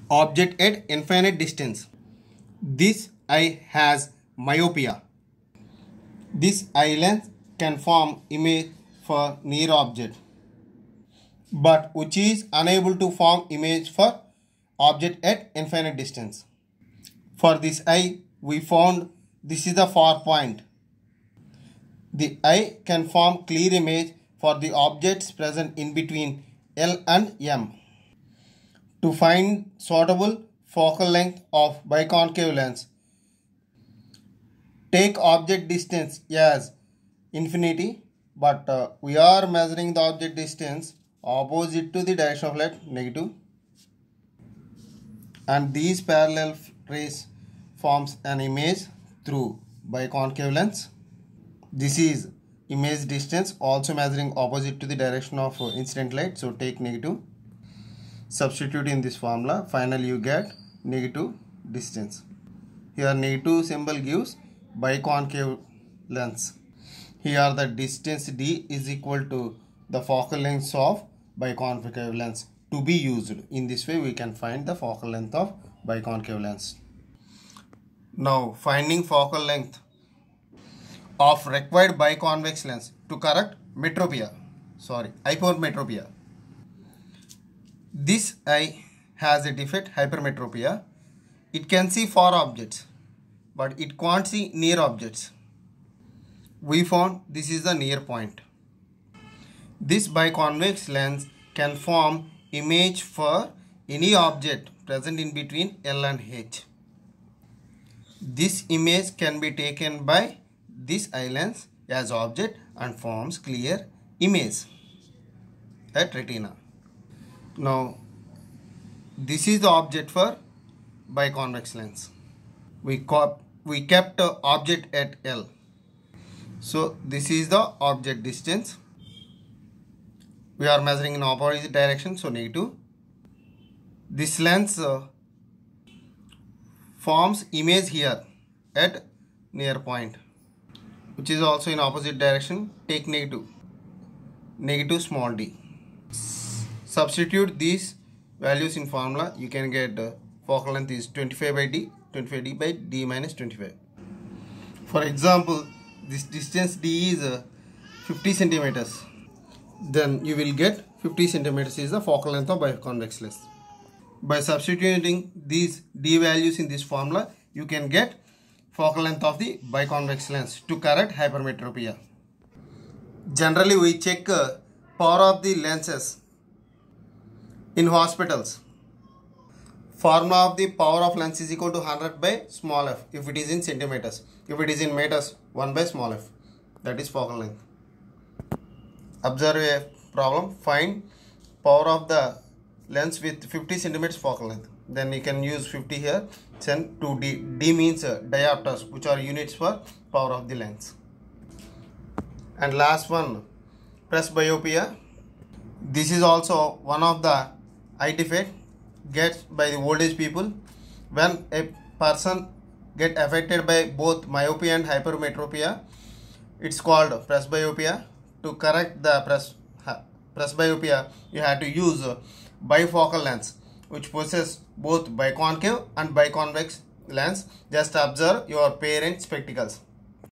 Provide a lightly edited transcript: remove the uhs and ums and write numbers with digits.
object at infinite distance. This eye has myopia. This eye lens can form image for near object, but which is unable to form image for object at infinite distance. For this eye, we found this is the far point. The eye can form clear image for the objects present in between L and M. To find suitable focal length of biconcave lens, take object distance as infinity, but we are measuring the object distance opposite to the direction of light, negative, and these parallel rays forms an image through biconcave lens. This is image distance also measuring opposite to the direction of incident light, so take negative. Substitute in this formula, finally you get negative distance. Here negative symbol gives biconcave lens. Here the distance d is equal to the focal length of biconcave lens to be used. In this way we can find the focal length of biconcave lens. Now finding focal length of required biconvex lens to correct hypermetropia. This eye has a defect, hypermetropia. It can see far objects, but it can't see near objects. We found this is the near point. This biconvex lens can form image for any object present in between L and H. This image can be taken by this eye lens as object and forms clear image at retina. Now this is the object for biconvex lens. We kept object at L. So this is the object distance. We are measuring in opposite direction, so negative. This lens forms image here at near point, which is also in opposite direction. Take negative small d. Substitute these values in formula. You can get focal length is 25 by d, 25d by d minus 25. For example, this distance d is 50 centimeters. Then you will get 50 centimeters is the focal length of biconvex lens. By substituting these d values in this formula, you can get focal length of the biconvex lens to correct hypermetropia. Generally, we check power of the lenses in hospitals. Formula of the power of lens is equal to 100 by small f if it is in centimeters. If it is in meters, 1 by small f. That is focal length. Observe a problem. Find power of the lens with 50 centimeters focal length. Then you can use 50 here. Send to d. D means diopters, which are units for power of the lens. And last one, presbyopia. This is also one of the eye defect gets by the old age people. When a person get affected by both myopia and hypermetropia, it's called presbyopia. To correct the presbyopia, you have to use bifocal lens, which possesses both biconcave and biconvex lens. Just observe your parent spectacles.